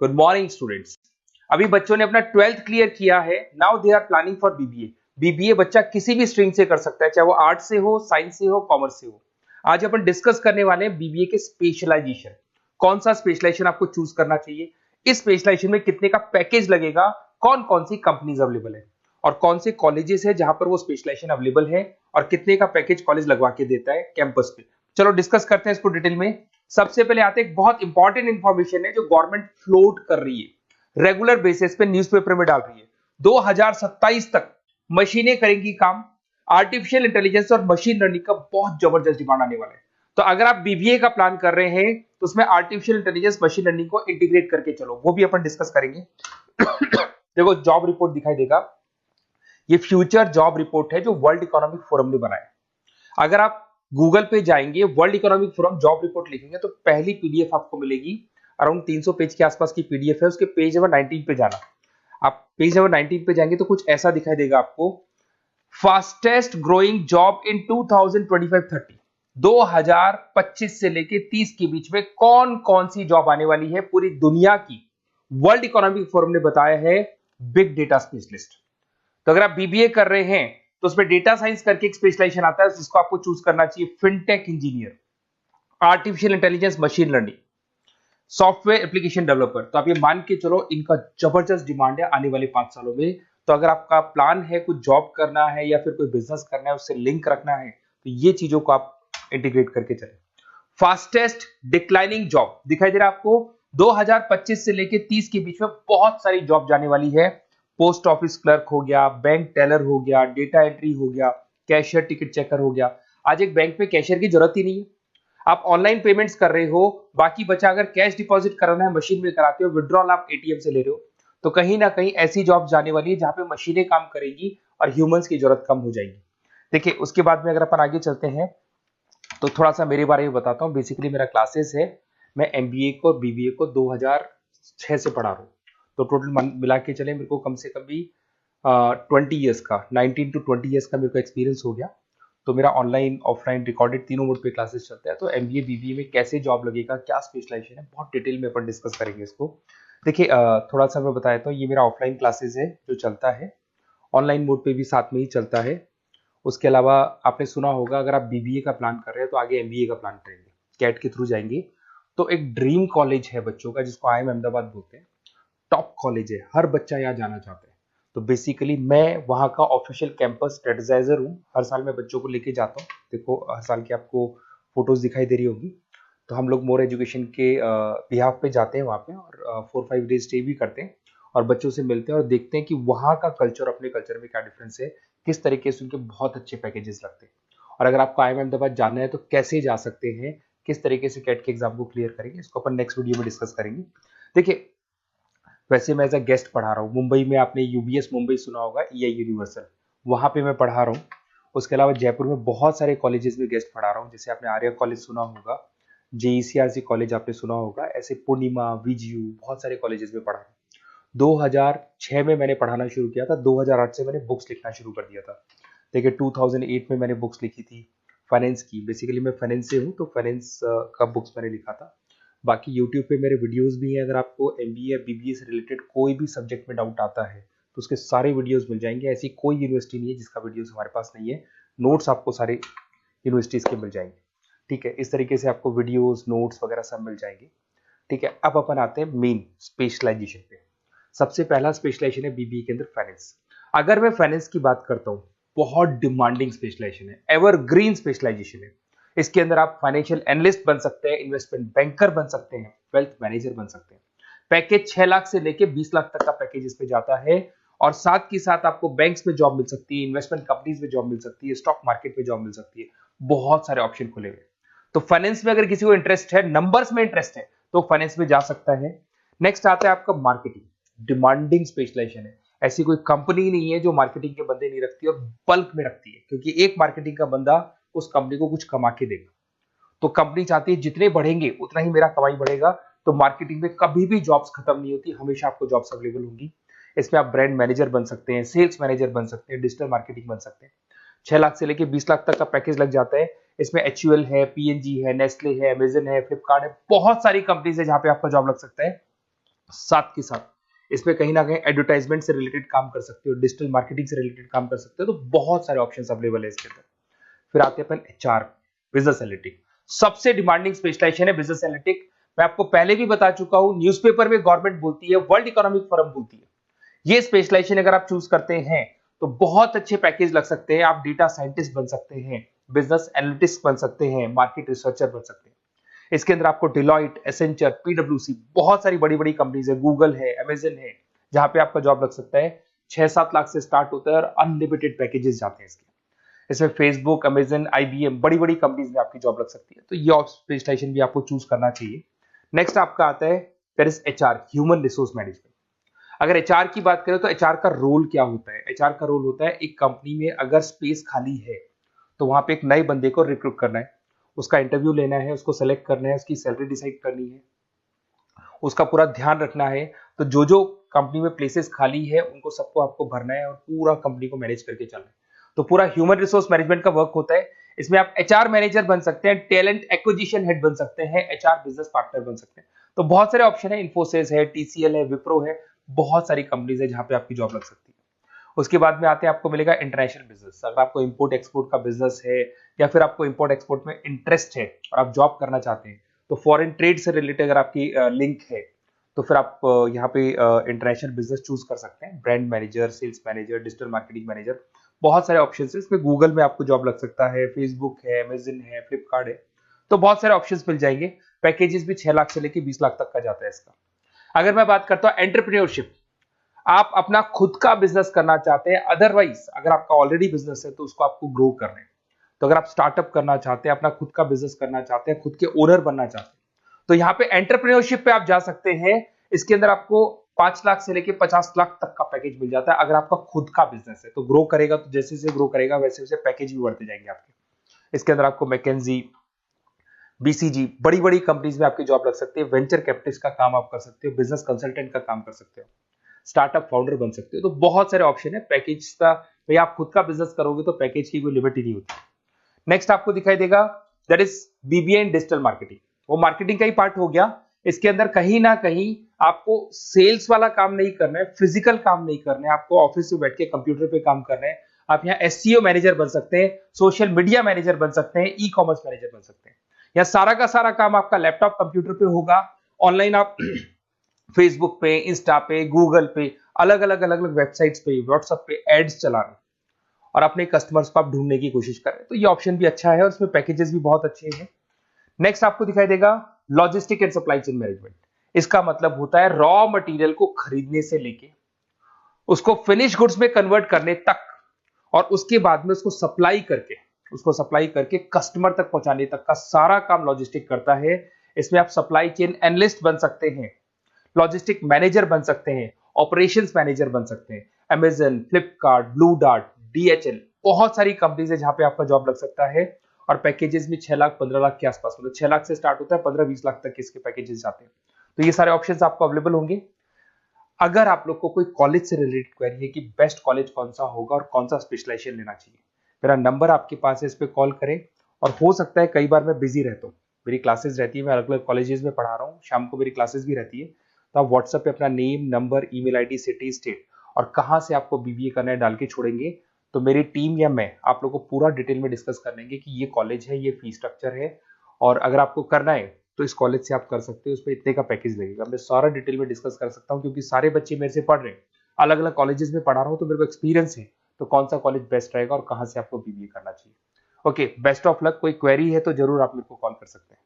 Good morning students. अभी बच्चों ने अपना 12th क्लियर किया है। Now they are planning for BBA. BBA बच्चा किसी भी स्ट्रीम से कर सकता है, चाहे वो आर्ट्स से हो, साइंस से हो, कॉमर्स से हो। आज अपन डिस्कस करने वाले हैं बीबीए के स्पेशलाइजेशन। कौन सा स्पेशलाइजेशन आपको चूज करना चाहिए, इस स्पेशलाइजेशन में कितने का पैकेज लगेगा, कौन कौन सी कंपनीज अवेलेबल है और कौन से कॉलेजेस है जहां पर वो स्पेशलाइजेशन अवेलेबल है और कितने का पैकेज कॉलेज लगवा के देता है कैंपस पे। चलो डिस्कस करते हैं इसको डिटेल में। सबसे पहले आते हैं, एक बहुत इंपॉर्टेंट इंफॉर्मेशन है जो गवर्नमेंट फ्लोट कर रही है, रेगुलर बेसिस पे न्यूज़पेपर में डाल रही है। 2027 तक मशीनें करेंगी काम। आर्टिफिशियल इंटेलिजेंस और मशीन लर्निंग का बहुत जबरदस्त डिमांड आने वाला है। तो अगर आप बीबीए का प्लान कर रहे हैं तो उसमें आर्टिफिशियल इंटेलिजेंस, मशीन लर्निंग को इंटीग्रेट करके चलो, वो भी अपन डिस्कस करेंगे। देखो जॉब रिपोर्ट दिखाई देगा, ये फ्यूचर जॉब रिपोर्ट है जो वर्ल्ड इकोनॉमिक फोरम ने बनाया। अगर आप गूगल पे जाएंगे, world economic forum job report लिखेंगे तो पहली पीडीएफ आपको मिलेगी। अराउंड 300 पेज के आसपास की पीडीएफ है। उसके पेज नंबर 19 पे जाना। आप पेज नंबर 19 पे जाएंगे तो कुछ ऐसा दिखाई देगा आपको, फास्टेस्ट ग्रोइंग जॉब इन 2025-30, 2025 से लेके 30 के बीच में कौन कौन सी जॉब आने वाली है पूरी दुनिया की। वर्ल्ड इकोनॉमिक फोरम ने बताया है बिग डेटा स्पेशलिस्ट। तो अगर आप बीबीए कर रहे हैं तो उसमें डेटा साइंस करके एक स्पेशलाइजेशन आता है, जिसको आपको चूज करना चाहिए। Fintech engineer, artificial intelligence, machine learning, software application developer. तो आप ये मान के चलो इनका जबरदस्त डिमांड है आने वाले 5 सालों में। तो अगर आपका प्लान है कुछ जॉब करना है या फिर कोई बिजनेस करना है, उससे लिंक रखना है, तो ये चीजों को आप इंटीग्रेट करके चले। फास्टेस्ट डिक्लाइनिंग जॉब दिखाई दे रहा है आपको, 2025 से लेके 30 के बीच में बहुत सारी जॉब जाने वाली है। पोस्ट ऑफिस क्लर्क हो गया, बैंक टेलर हो गया, डेटा एंट्री हो गया, कैशियर, टिकट चेकर हो गया। आज एक बैंक में कैशियर की जरूरत ही नहीं है, आप ऑनलाइन पेमेंट्स कर रहे हो। बाकी बचा अगर कैश डिपॉजिट कराना है मशीन में कराते हो, विड्रॉल आप एटीएम से ले रहे हो। तो कहीं ना कहीं ऐसी जॉब जाने वाली है जहां पे मशीनें काम करेंगी और ह्यूमंस की जरूरत कम हो जाएगी। देखिए उसके बाद में अगर अपन आगे चलते हैं तो थोड़ा सा मेरे बारे में बताता हूँ। बेसिकली मेरा क्लासेस है, मैं एमबीए को और बीबीए को 2006 से पढ़ा रहा हूँ। तो टोटल मिला के चले मेरे को कम से कम भी 20 ईयर्स का, 19 to 20 ईयर्स का मेरे को एक्सपीरियंस हो गया। तो मेरा ऑनलाइन ऑफलाइन रिकॉर्डेड तीनों मोड पे क्लासेस चलते हैं। तो एमबीए बीबीए में कैसे जॉब लगेगा, क्या स्पेशलाइजेशन है, बहुत डिटेल में अपन डिस्कस करेंगे इसको। देखिए थोड़ा सा मैं बता देता हूँ, ये मेरा ऑफलाइन क्लासेस है जो चलता है, ऑनलाइन मोड पे भी साथ में ही चलता है। उसके अलावा आपने सुना होगा, अगर आप बीबीए का प्लान कर रहे हैं तो आगे एमबीए का प्लान करेंगे, कैट के थ्रू जाएंगे। तो एक ड्रीम कॉलेज है बच्चों का जिसको आईएम अहमदाबाद बोलते हैं, टॉप कॉलेज है, हर बच्चा यहाँ जाना चाहता है। तो बेसिकली मैं वहाँ का ऑफिशियल कैंपस स्ट्रेटेजाइजर हूँ। हर साल मैं बच्चों को लेके जाता हूँ। देखो हर साल की आपको फोटोज दिखाई दे रही होगी। तो हम लोग मोर एजुकेशन के बिहाफ पे जाते हैं वहाँ पे और 4-5 डेज स्टे भी करते हैं और बच्चों से मिलते हैं और देखते हैं कि वहाँ का कल्चर अपने कल्चर में क्या डिफरेंस है, किस तरीके से उनके बहुत अच्छे पैकेजेस लगते हैं। और अगर आपको आईएम अहमदाबाद जाना है तो कैसे जा सकते हैं, किस तरीके से कैट के एग्जाम को क्लियर करेंगे, इसको अपन नेक्स्ट वीडियो में डिस्कस करेंगे। देखिए वैसे मैं एज अ गेस्ट पढ़ा रहा हूँ मुंबई में, आपने यूबीएस मुंबई सुना होगा, ईआई यूनिवर्सल, वहाँ पे मैं पढ़ा रहा हूँ। उसके अलावा जयपुर में बहुत सारे कॉलेजेस में गेस्ट पढ़ा रहा हूँ, जैसे आपने आर्या कॉलेज सुना होगा, जेईसीआरसी कॉलेज आपने सुना होगा, ऐसे पूर्णिमा, वीजीयू, बहुत सारे कॉलेजेस में पढ़ा रहा हूँ। 2006 में मैंने पढ़ाना शुरू किया था, 2008 से मैंने बुक्स लिखना शुरू कर दिया था। देखिए 2008 में मैंने बुक्स लिखी थी फाइनेंस की। बेसिकली मैं फाइनेंस से हूँ तो फाइनेंस का बुक्स मैंने लिखा था। बाकी यूट्यूब पे मेरे वीडियोस भी हैं। अगर आपको एमबीए या बीबीए से रिलेटेड कोई भी सब्जेक्ट में डाउट आता है तो उसके सारे वीडियोस मिल जाएंगे। ऐसी कोई यूनिवर्सिटी नहीं है जिसका वीडियोस हमारे पास नहीं है। नोट्स आपको सारे यूनिवर्सिटीज के मिल जाएंगे, ठीक है। इस तरीके से आपको वीडियोस, नोट्स वगैरह सब मिल जाएंगे, ठीक है। अब अपन आते हैं मेन स्पेशलाइजेशन पे। सबसे पहला स्पेशलाइजेशन है बीबीए के अंदर फाइनेंस। अगर मैं फाइनेंस की बात करता हूँ, बहुत डिमांडिंग स्पेशलाइजेशन है, एवरग्रीन स्पेशलाइजेशन है। इसके अंदर आप फाइनेंशियल एनालिस्ट बन सकते हैं, इन्वेस्टमेंट बैंकर बन सकते हैं, वेल्थ मैनेजर बन सकते हैं। पैकेज 6 लाख से लेके 20 लाख तक का पैकेज इस पे जाता है। और साथ ही साथ आपको बैंक्स में जॉब मिल सकती है, इन्वेस्टमेंट कंपनीज में जॉब मिल सकती है, स्टॉक मार्केट में जॉब मिल सकती है। बहुत सारे ऑप्शन खुले हुए। तो फाइनेंस में अगर किसी को इंटरेस्ट है, नंबर्स में इंटरेस्ट है, तो फाइनेंस में जा सकता है। नेक्स्ट आता है आपका मार्केटिंग, डिमांडिंग स्पेशलाइजेशन है। ऐसी कोई कंपनी नहीं है जो मार्केटिंग के बंदे नहीं रखती और बल्क में रखती है, क्योंकि एक मार्केटिंग का बंदा उस कंपनी को कुछ कमा के देगा। तो कंपनी चाहती है जितने बढ़ेंगे उतना ही मेरा कमाई बढ़ेगा। तो मार्केटिंग में कभी भी जॉब्स खत्म नहीं होती, हमेशा आपको जॉब्स अवेलेबल होंगी। इसमें आप ब्रांड मैनेजर बन सकते हैं, सेल्स मैनेजर बन सकते हैं, डिजिटल मार्केटिंग बन सकते हैं। 6 लाख से लेके 20 लाख तक का पैकेज लग जाता है। इसमें एचयूएल है, पीएनजी है, नेस्ले है, अमेजन है, फ्लिपकार्ट है, बहुत सारी कंपनीज है जहां पे आपका जॉब लग सकता है। साथ के साथ इसमें कहीं ना कहीं एडवर्टाइजमेंट से रिलेटेड काम कर सकते हो, डिजिटल मार्केटिंग से रिलेटेड काम कर सकते हो, तो बहुत सारे ऑप्शंस अवेलेबल है इसके अंदर। फिर आते हैं अपन एचआर, बिजनेस एनालिटिक। सबसे डिमांडिंग स्पेशलाइजेशन है बिजनेस एनालिटिक। मैं आपको पहले भी बता चुका हूं, न्यूज़पेपर में गवर्नमेंट बोलती है, वर्ल्ड इकोनॉमिक फोरम बोलती है। ये स्पेशलाइजेशन अगर आप चूज करते हैं तो बहुत अच्छे पैकेज लग सकते हैं। आप डेटा साइंटिस्ट बन सकते हैं, बिजनेस एनालिटिस्ट बन सकते हैं, मार्केट रिसर्चर बन सकते हैं। इसके अंदर आपको डिलॉइट, एसेंचर, पीडब्ल्यूसी, बहुत सारी बड़ी बड़ी कंपनीज है, गूगल है, अमेजन है, जहां पे आपका जॉब लग सकता है। 6-7 लाख से स्टार्ट होता है और अनलिमिटेड पैकेजेस जाते हैं इसके। इसमें फेसबुक, अमेजन, आईबीएम, बड़ी बड़ी कंपनीज में आपकी जॉब लग सकती है, तो ये स्पेशलाइजेशन भी आपको चूज करना चाहिए। नेक्स्ट आपका आता है there is HR, human resource management. अगर एचआर की बात करें तो एचआर का रोल क्या होता है? एचआर का रोल होता है, एक कंपनी में अगर स्पेस खाली है तो वहां पे एक नए बंदे को रिक्रूट करना है, उसका इंटरव्यू लेना है, उसको सेलेक्ट करना है, उसकी सैलरी डिसाइड करनी है, उसका पूरा ध्यान रखना है। तो जो जो कंपनी में प्लेसेस खाली है उनको सबको आपको भरना है और पूरा कंपनी को मैनेज करके चलना है। तो पूरा ह्यूमन रिसोर्स मैनेजमेंट का वर्क होता है। इसमें आप एचआर मैनेजर बन सकते हैं, टैलेंट एक्विजिशन हेड बन सकते हैं, एचआर बिजनेस पार्टनर बन सकते हैं। तो बहुत सारे ऑप्शन है, इन्फोसिस है, टीसीएल है, विप्रो है, बहुत सारी कंपनीज है जहां पे आपकी जॉब लग सकती है। उसके बाद में आते हैं, आपको मिलेगा इंटरनेशनल बिजनेस। अगर आपको इंपोर्ट एक्सपोर्ट का बिजनेस है या फिर आपको इंपोर्ट एक्सपोर्ट में इंटरेस्ट है और आप जॉब करना चाहते हैं, तो फॉरेन ट्रेड से रिलेटेड अगर आपकी लिंक है तो फिर आप यहाँ पे इंटरनेशनल बिजनेस चूज कर सकते हैं। Brand manager, sales manager, digital marketing manager, बहुत सारे ऑप्शन है इसमें। गूगल में आपको जॉब लग सकता है, फेसबुक है, अमेजन है, फ्लिपकार्ट है, तो बहुत सारे ऑप्शंस मिल जाएंगे। पैकेजेस भी 6 लाख से लेकर 20 लाख तक का जाता है इसका। अगर मैं बात करता हूँ एंटरप्रेन्योरशिप, आप अपना खुद का बिजनेस करना चाहते हैं, अदरवाइज अगर आपका ऑलरेडी बिजनेस है तो उसको आपको ग्रो करना है। तो अगर आप स्टार्टअप करना चाहते हैं, अपना खुद का बिजनेस करना चाहते हैं, खुद के ओनर बनना चाहते हैं, तो यहाँ पे एंटरप्रेन्योरशिप पे आप जा सकते हैं। इसके अंदर आपको 5 लाख से लेके 50 लाख तक का पैकेज मिल जाता है। अगर आपका खुद का बिजनेस है तो ग्रो करेगा, तो जैसे जैसे ग्रो करेगा वैसे वैसे पैकेज भी बढ़ते जाएंगे आपके। इसके अंदर आपको मैकेंजी, बीसीजी, बड़ी बड़ी कंपनीज में आपकी जॉब लग सकती है। वेंचर कैपिटलिस्ट का काम आप कर सकते हो, बिजनेस कंसल्टेंट का काम कर सकते हो, स्टार्टअप फाउंडर बन सकते हो। तो बहुत सारे ऑप्शन है पैकेज का। भाई आप खुद का बिजनेस करोगे तो पैकेज की कोई लिमिट ही नहीं होती। नेक्स्ट आपको दिखाई देगा that is BBA in digital marketing. वो मार्केटिंग का ही पार्ट हो गया। इसके अंदर कहीं ना कहीं आपको सेल्स वाला काम नहीं करना है, फिजिकल काम नहीं करना है, आपको ऑफिस में बैठ के कंप्यूटर पे काम करना है। आप यहाँ एसईओ मैनेजर बन सकते हैं, सोशल मीडिया मैनेजर बन सकते हैं, ई कॉमर्स मैनेजर बन सकते हैं। यहाँ सारा का सारा काम आपका लैपटॉप कंप्यूटर पे होगा। ऑनलाइन आप फेसबुक पे, इंस्टा पे, गूगल पे, अलग अलग वेबसाइट्स पे, व्हाट्सएप पे एड्स चला रहे हैं और अपने कस्टमर्स को आप ढूंढने की कोशिश कर रहे हैं। तो ये ऑप्शन भी अच्छा है और इसमें पैकेजेस भी बहुत अच्छे हैं। नेक्स्ट आपको दिखाई देगा logistic and supply chain management. इसका मतलब होता है रॉ मटेरियल को खरीदने से लेके उसको फिनिश गुड्स में कन्वर्ट करने तक और उसके बाद में उसको सप्लाई करके कस्टमर तक पहुंचाने तक का सारा काम लॉजिस्टिक करता है। इसमें आप सप्लाई चेन एनालिस्ट बन सकते हैं, लॉजिस्टिक मैनेजर बन सकते हैं, ऑपरेशंस मैनेजर बन सकते हैं। Amazon, Flipkart, blue dart, DHL, बहुत सारी कंपनीज है जहां पे आपका जॉब लग सकता है। और पैकेजेस भी 6 लाख 15 लाख के आसपास, मतलब 6 लाख से स्टार्ट होता है, 15-20 लाख तक इसके पैकेजेस जाते हैं। तो ये सारे ऑप्शंस आपको अवेलेबल होंगे। अगर आप लोग को कोई कॉलेज से रिलेटेड क्वेरी है कि बेस्ट कॉलेज कौन सा होगा और कौन सा स्पेशलाइजेशन लेना चाहिए, मेरा नंबर आपके पास है, इस पर कॉल करें। और हो सकता है कई बार मैं बिजी रहता हूँ, मेरी क्लासेस रहती है, मैं अलग अलग कॉलेजेस में पढ़ा रहा हूँ, शाम को मेरी क्लासेस भी रहती है। तो आप व्हाट्सएप पे अपना name, number, email ID, city, state और कहाँ से आपको बीबीए करना है डाल के छोड़ेंगे, तो मेरी टीम या मैं आप लोग को पूरा डिटेल में डिस्कस कर लेंगे कि ये कॉलेज है, ये फीस स्ट्रक्चर है, और अगर आपको करना है तो इस कॉलेज से आप कर सकते हो, उस पर इतने का पैकेज लगेगा। मैं सारा डिटेल में डिस्कस कर सकता हूँ क्योंकि सारे बच्चे मेरे से पढ़ रहे हैं, अलग अलग कॉलेजेस में पढ़ा रहा हूँ, तो मेरे को एक्सपीरियंस है तो कौन सा कॉलेज बेस्ट रहेगा और कहाँ से आपको बीबीए करना चाहिए। Okay, best of luck. कोई क्वेरी है तो जरूर आप मेरे को कॉल कर सकते हैं।